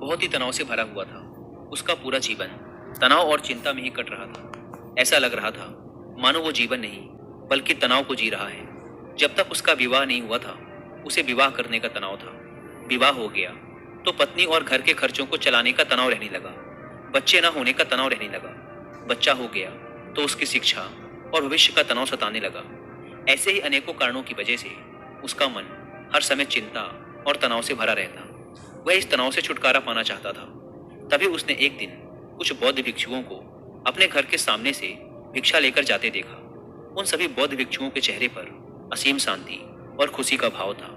बहुत ही तनाव से भरा हुआ था। उसका पूरा जीवन तनाव और चिंता में ही कट रहा था। ऐसा लग रहा था मानो वो जीवन नहीं बल्कि तनाव को जी रहा है। जब तक उसका विवाह नहीं हुआ था उसे विवाह करने का तनाव था। विवाह हो गया तो पत्नी और घर के खर्चों को चलाने का तनाव रहने लगा। बच्चे न होने का तनाव रहने लगा। बच्चा हो गया तो उसकी शिक्षा और भविष्य का तनाव सताने लगा। ऐसे ही अनेकों कारणों की वजह से उसका मन हर समय चिंता और तनाव से भरा रहता। वह इस तनाव से छुटकारा पाना चाहता था। तभी उसने एक दिन कुछ बौद्ध भिक्षुओं को अपने घर के सामने से भिक्षा लेकर जाते देखा। उन सभी बौद्ध भिक्षुओं के चेहरे पर असीम शांति और खुशी का भाव था।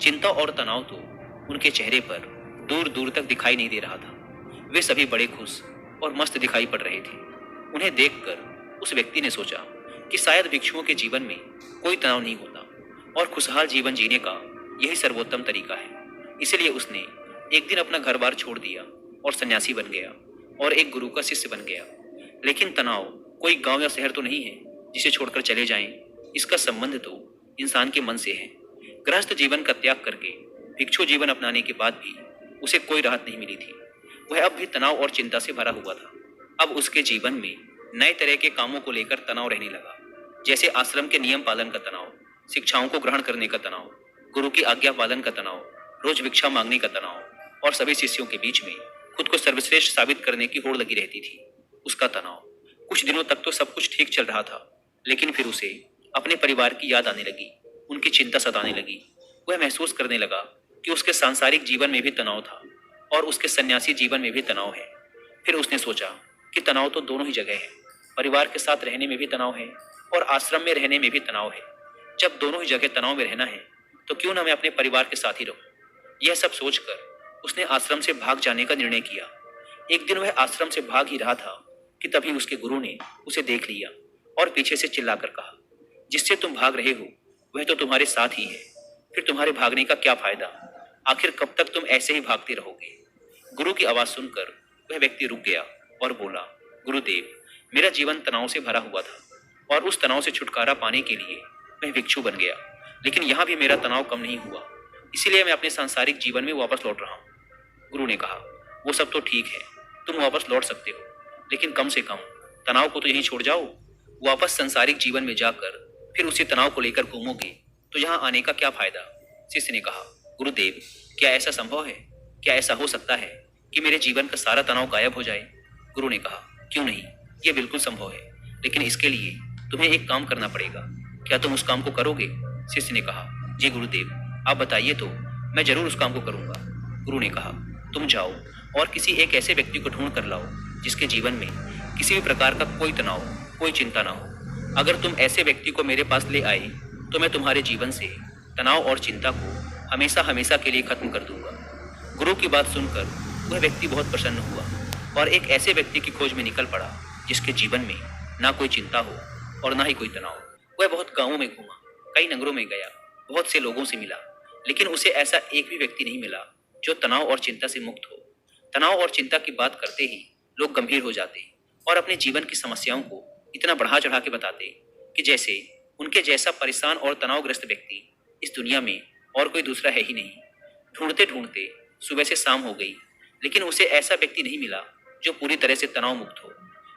चिंता और तनाव तो उनके चेहरे पर दूर दूर तक दिखाई नहीं दे रहा था। वे सभी बड़े खुश और मस्त दिखाई पड़ रहे थे। उन्हें देखकर उस व्यक्ति ने सोचा कि शायद भिक्षुओं के जीवन में कोई तनाव नहीं होता और खुशहाल जीवन जीने का यही सर्वोत्तम तरीका है। इसलिए उसने एक दिन अपना घर बार छोड़ दिया और सन्यासी बन गया और एक गुरु का शिष्य बन गया। लेकिन तनाव कोई गांव या शहर तो नहीं है जिसे छोड़कर चले जाएं। इसका संबंध तो इंसान के मन से है। गृहस्थ जीवन का त्याग करके भिक्षु जीवन अपनाने के बाद भी उसे कोई राहत नहीं मिली थी। वह अब भी तनाव और चिंता से भरा हुआ था। अब उसके जीवन में नए तरह के कामों को लेकर तनाव रहने लगा, जैसे आश्रम के नियम पालन का तनाव, शिक्षाओं को ग्रहण करने का तनाव, गुरु की आज्ञा पालन का तनाव, रोज भिक्षा मांगने का तनाव और सभी शिष्यों के बीच में खुद को सर्वश्रेष्ठ साबित करने की होड़ लगी रहती थी। उसका तनाव कुछ दिनों तक तो सब कुछ ठीक चल रहा था, लेकिन फिर उसे अपने परिवार की याद आने लगी, उनकी चिंता सताने लगी। वह महसूस करने लगा कि उसके सांसारिक जीवन में भी तनाव था और उसके सन्यासी जीवन में भी तनाव है। फिर उसने सोचा कि तनाव तो दोनों ही जगह है। परिवार के साथ रहने में भी तनाव है और आश्रम में रहने में भी तनाव है। जब दोनों ही जगह तनाव में रहना है तो क्यों ना मैं अपने परिवार के साथ ही रहूं। यह सब सोचकर उसने आश्रम से भाग जाने का निर्णय किया। एक दिन वह आश्रम से भाग ही रहा था कि तभी उसके गुरु ने उसे देख लिया और पीछे से चिल्लाकर कहा, जिससे तुम भाग रहे हो वह तो तुम्हारे साथ ही है, फिर तुम्हारे भागने का क्या फायदा? आखिर कब तक तुम ऐसे ही भागते रहोगे? गुरु की आवाज सुनकर वह व्यक्ति रुक गया और बोला, गुरुदेव, मेरा जीवन तनाव से भरा हुआ था और उस तनाव से छुटकारा पाने के लिए मैं भिक्षु बन गया, लेकिन यहाँ भी मेरा तनाव कम नहीं हुआ, इसीलिए मैं अपने सांसारिक जीवन में वापस लौट रहा हूँ। गुरु ने कहा, वो सब तो ठीक है, तुम वापस लौट सकते हो, लेकिन कम से कम तनाव को तो यहीं छोड़ जाओ। वापस सांसारिक जीवन में जाकर फिर उसी तनाव को लेकर घूमोगे तो यहाँ आने का क्या फायदा? शिष्य ने कहा, गुरुदेव, क्या ऐसा संभव है? क्या ऐसा हो सकता है कि मेरे जीवन का सारा तनाव गायब हो जाए? गुरु ने कहा, क्यों नहीं, यह बिल्कुल संभव है, लेकिन इसके लिए तुम्हें एक काम करना पड़ेगा। क्या तुम उस काम को करोगे? शिष्य ने कहा, जी गुरुदेव, आप बताइए तो मैं जरूर उस काम को करूंगा। गुरु ने कहा, तुम जाओ और किसी एक ऐसे व्यक्ति को ढूंढ कर लाओ जिसके जीवन में किसी भी प्रकार का कोई तनाव, कोई चिंता ना हो। अगर तुम ऐसे व्यक्ति को मेरे पास ले आए तो मैं तुम्हारे जीवन से तनाव और चिंता को हमेशा हमेशा के लिए खत्म कर दूंगा। गुरु की बात सुनकर वह व्यक्ति बहुत प्रसन्न हुआ और एक ऐसे व्यक्ति की खोज में निकल पड़ा जिसके जीवन में ना कोई चिंता हो और ना ही कोई तनाव। वह बहुत गांवों में घूमा, कई नगरों में गया, बहुत से लोगों से मिला, लेकिन उसे ऐसा एक भी व्यक्ति नहीं मिला जो तनाव और चिंता से मुक्त हो। तनाव और चिंता की बात करते ही लोग गंभीर हो जाते और अपने जीवन की समस्याओं को इतना बढ़ा चढ़ा के बताते कि जैसे उनके जैसा परेशान और तनावग्रस्त व्यक्ति इस दुनिया में और कोई दूसरा है ही नहीं। ढूंढते ढूंढते सुबह से शाम हो गई, लेकिन उसे ऐसा व्यक्ति नहीं मिला जो पूरी तरह से तनाव मुक्त हो।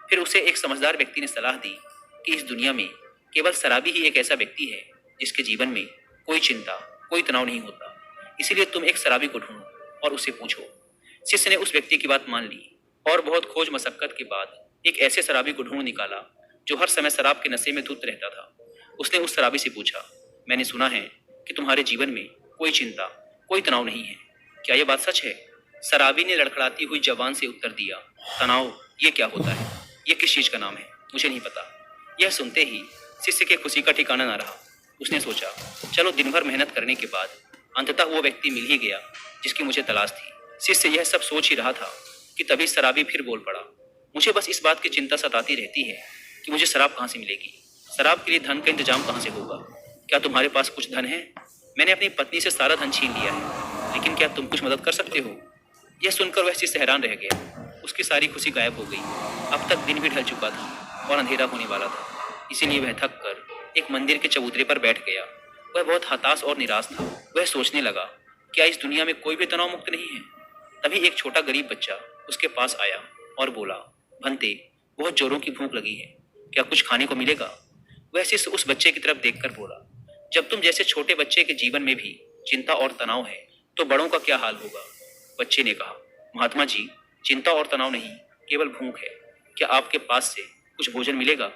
फिर उसे एक समझदार व्यक्ति ने सलाह दी कि इस दुनिया में केवल शराबी ही एक ऐसा व्यक्ति है जिसके जीवन में कोई चिंता, कोई तनाव नहीं होता। इसीलिए तुम एक शराबी को ढूंढो और उससे पूछो। शिष्य ने उस व्यक्ति की बात मान ली और बहुत खोज मशक्कत के बाद एक ऐसे शराबी को ढूंढ निकाला जो हर समय शराब के नशे में धुत रहता था। उसने उस शराबी से पूछा, मैंने सुना है कि तुम्हारे जीवन में कोई चिंता, कोई तनाव नहीं है, क्या यह बात सच है? शराबी ने लड़खड़ाती हुई जबान से उत्तर दिया, तनाव ये क्या होता है? ये किस चीज का नाम है? मुझे नहीं पता। यह सुनते ही शिष्य के खुशी का ठिकाना ना रहा। उसने सोचा, चलो दिन भर मेहनत करने के बाद अंततः वो व्यक्ति मिल ही गया जिसकी मुझे तलाश थी। शिष्य यह सब सोच ही रहा था कि तभी शराबी फिर बोल पड़ा, मुझे बस इस बात की चिंता सताती रहती है कि मुझे शराब कहाँ से मिलेगी? शराब के लिए धन का इंतजाम कहाँ से होगा? क्या तुम्हारे पास कुछ धन है? मैंने अपनी पत्नी से सारा धन छीन लिया है, लेकिन क्या तुम कुछ मदद कर सकते हो? यह सुनकर वह शिष्य हैरान रह गया। उसकी सारी खुशी गायब हो गई। अब तक दिन भी ढल चुका था और अंधेरा होने वाला था, इसीलिए वह थक कर एक मंदिर के चबूतरे पर बैठ गया। वह बहुत हताश और निराश था। वह सोचने लगा, क्या इस दुनिया में कोई भी तनाव मुक्त नहीं है? तभी एक छोटा गरीब बच्चा उसके पास आया और बोला, भंते, बहुत जोरों की भूख लगी है, क्या कुछ खाने को मिलेगा? वह शिष्य उस बच्चे की तरफ देखकर बोला, जब तुम जैसे छोटे बच्चे के जीवन में भी चिंता और तनाव है तो बड़ों का क्या हाल होगा? बच्चे ने कहा, महात्मा जी, चिंता और तनाव नहीं, केवल भूख है, क्या आपके पास से कुछ भोजन मिलेगा?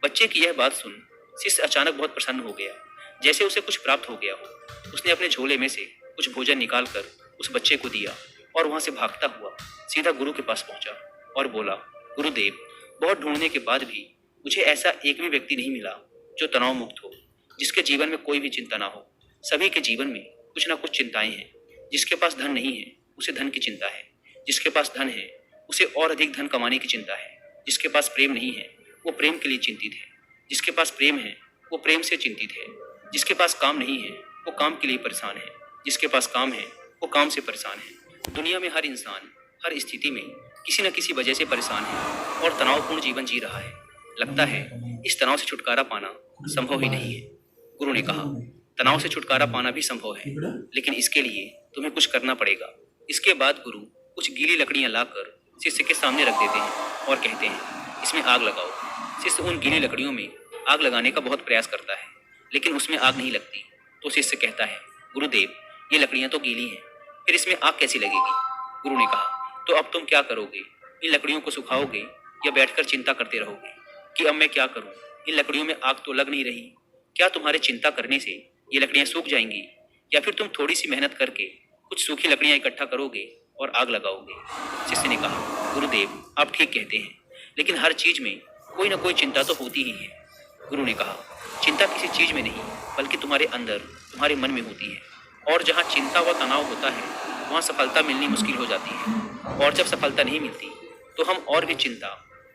बच्चे की यह बात सुन शिष्य अचानक बहुत प्रसन्न हो गया, जैसे उसे कुछ प्राप्त हो गया हो। उसने अपने झोले में से कुछ भोजन निकालकर उस बच्चे को दिया और वहां से भागता हुआ सीधा गुरु के पास पहुंचा और बोला, गुरुदेव, बहुत ढूंढने के बाद भी मुझे ऐसा एक भी व्यक्ति नहीं मिला जो तनाव मुक्त हो, जिसके जीवन में कोई भी चिंता ना हो। सभी के जीवन में कुछ ना कुछ चिंताएं हैं। जिसके पास धन नहीं है उसे धन की चिंता है, जिसके पास धन है उसे और अधिक धन कमाने की चिंता है, जिसके पास प्रेम नहीं है वो प्रेम के लिए चिंतित है, जिसके पास प्रेम है वो प्रेम से चिंतित है, जिसके पास काम नहीं है वो काम के लिए परेशान है, जिसके पास काम है वो काम से परेशान है। दुनिया में हर इंसान हर स्थिति में किसी न किसी वजह से परेशान है और तनावपूर्ण जीवन जी रहा है। लगता है इस तनाव से छुटकारा पाना संभव ही नहीं है। गुरु ने कहा, तनाव से छुटकारा पाना भी संभव है, लेकिन इसके लिए तुम्हें कुछ करना पड़ेगा। इसके बाद गुरु कुछ गीली लकड़ियां लाकर शिष्य के सामने रख देते हैं और कहते हैं, इसमें आग लगाओ। शिष्य उन गीली लकड़ियों में आग लगाने का बहुत प्रयास करता है, लेकिन उसमें आग नहीं लगती। तो शिष्य कहता है, गुरुदेव, ये लकड़ियां तो गीली हैं, फिर इसमें आग कैसी लगेगी? गुरु ने कहा, तो अब तुम क्या करोगे? इन लकड़ियों को सुखाओगे या बैठकर चिंता करते रहोगे कि अब मैं क्या करूं? इन लकड़ियों में आग तो लग नहीं रही। क्या तुम्हारे चिंता करने से ये लकड़ियां सूख जाएंगी, या फिर तुम थोड़ी सी मेहनत करके कुछ सूखी लकड़ियां इकट्ठा करोगे और आग लगाओगे? शिष्य ने कहा, गुरुदेव, आप ठीक कहते हैं, लेकिन हर चीज में कोई ना कोई चिंता तो होती ही है। गुरु ने कहा, चिंता किसी चीज में नहीं बल्कि तुम्हारे अंदर, तुम्हारे मन में होती है, और जहाँ चिंता व तनाव होता है वहाँ सफलता मिलनी मुश्किल हो जाती है, और जब सफलता नहीं मिलती तो हम और भी चिंता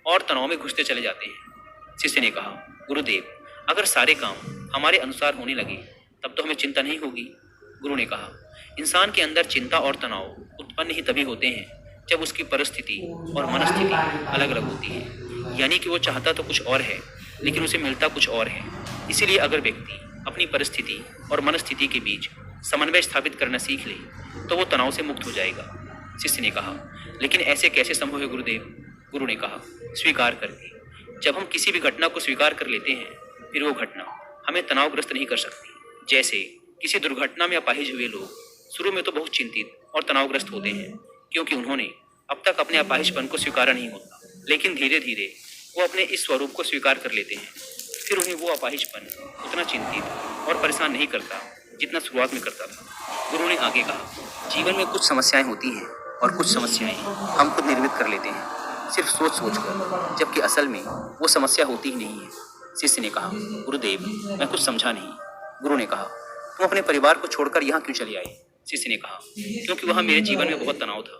और तनाव में घुसते चले जाते हैं। शिष्य ने कहा, गुरुदेव, अगर सारे काम हमारे अनुसार होने लगे तब तो हमें चिंता नहीं होगी। गुरु ने कहा, इंसान के अंदर चिंता और तनाव उत्पन्न ही तभी होते हैं जब उसकी परिस्थिति और मनस्थिति अलग अलग होती है, यानी कि वो चाहता तो कुछ और है लेकिन उसे मिलता कुछ और है। इसीलिए अगर व्यक्ति अपनी परिस्थिति और मनस्थिति के बीच समन्वय स्थापित करना सीख ले तो वो तनाव से मुक्त हो जाएगा। शिष्य ने कहा, लेकिन ऐसे कैसे संभव है गुरुदेव? गुरु ने कहा, स्वीकार करके। जब हम किसी भी घटना को स्वीकार कर लेते हैं फिर वो घटना हमें तनावग्रस्त नहीं कर सकती। जैसे किसी दुर्घटना में अपाहिज हुए लोग शुरू में तो बहुत चिंतित और तनावग्रस्त होते हैं, क्योंकि उन्होंने अब तक अपने अपाहिजपन को स्वीकारा नहीं होता, लेकिन धीरे धीरे वो अपने इस स्वरूप को स्वीकार कर लेते हैं। फिर उन्हें वो अपाहिजपन उतना चिंतित और परेशान नहीं करता जितना शुरुआत में करता था। गुरु ने आगे कहा, जीवन में कुछ समस्याएं होती हैं और कुछ समस्याएं हम खुद निर्मित कर लेते हैं, सिर्फ सोच सोच कर, जबकि असल में वो समस्या होती ही नहीं है। शिष्य ने कहा, गुरुदेव, मैं कुछ समझा नहीं। गुरु ने कहा, तुम अपने परिवार को छोड़कर यहाँ क्यों चले आए? शिष्य ने कहा, क्योंकि वहाँ मेरे जीवन में बहुत तनाव था।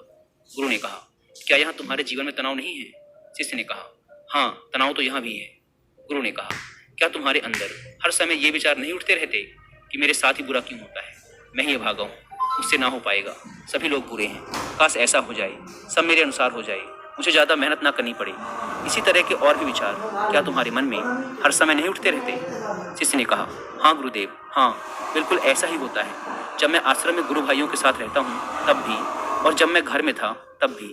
गुरु ने कहा, क्या यहाँ तुम्हारे जीवन में तनाव नहीं है? शिष्य ने कहा, हाँ, तनाव तो यहाँ भी है। गुरु ने कहा, क्या तुम्हारे अंदर हर समय ये विचार नहीं उठते रहते कि मेरे साथ ही बुरा क्यों होता है, मैं ही भागा हूँ, मुझसे ना हो पाएगा, सभी लोग बुरे हैं, काश ऐसा हो जाए, सब मेरे अनुसार हो जाए, मुझे ज़्यादा मेहनत ना करनी पड़े। इसी तरह के और भी विचार क्या तुम्हारे मन में हर समय नहीं उठते रहते? शिष्य ने कहा, हाँ गुरुदेव, हाँ, बिल्कुल ऐसा ही होता है। जब मैं आश्रम में गुरु भाइयों के साथ रहता हूँ तब भी, और जब मैं घर में था तब भी।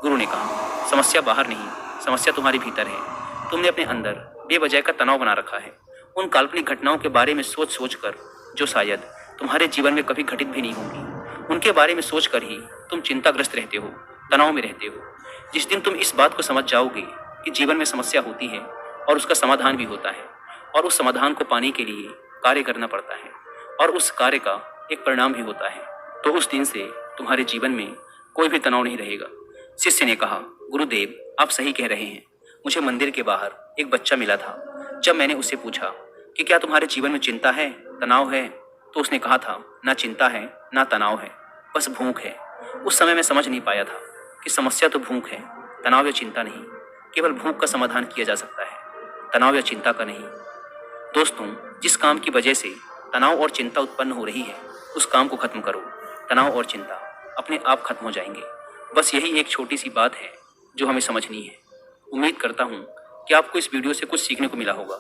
गुरु ने कहा, समस्या बाहर नहीं, समस्या तुम्हारे भीतर है। तुमने अपने अंदर बेवजह का तनाव बना रखा है, उन काल्पनिक घटनाओं के बारे में सोच सोच कर जो शायद तुम्हारे जीवन में कभी घटित भी नहीं होंगी। उनके बारे में सोच कर ही तुम चिंताग्रस्त रहते हो, तनाव में रहते हो। जिस दिन तुम इस बात को समझ जाओगे कि जीवन में समस्या होती है और उसका समाधान भी होता है, और उस समाधान को पाने के लिए कार्य करना पड़ता है, और उस कार्य का एक परिणाम भी होता है, तो उस दिन से तुम्हारे जीवन में कोई भी तनाव नहीं रहेगा। शिष्य ने कहा, गुरुदेव, आप सही कह रहे हैं। मुझे मंदिर के बाहर एक बच्चा मिला था। जब मैंने उससे पूछा कि क्या तुम्हारे जीवन में चिंता है, तनाव है, तो उसने कहा था, ना चिंता है ना तनाव है, बस भूख है। उस समय मैं समझ नहीं पाया था कि समस्या तो भूख है, तनाव या चिंता नहीं। केवल भूख का समाधान किया जा सकता है, तनाव या चिंता का नहीं। दोस्तों, जिस काम की वजह से तनाव और चिंता उत्पन्न हो रही है उस काम को खत्म करो, तनाव और चिंता अपने आप खत्म हो जाएंगे। बस यही एक छोटी सी बात है जो हमें समझनी है। उम्मीद करता हूँ कि आपको इस वीडियो से कुछ सीखने को मिला होगा।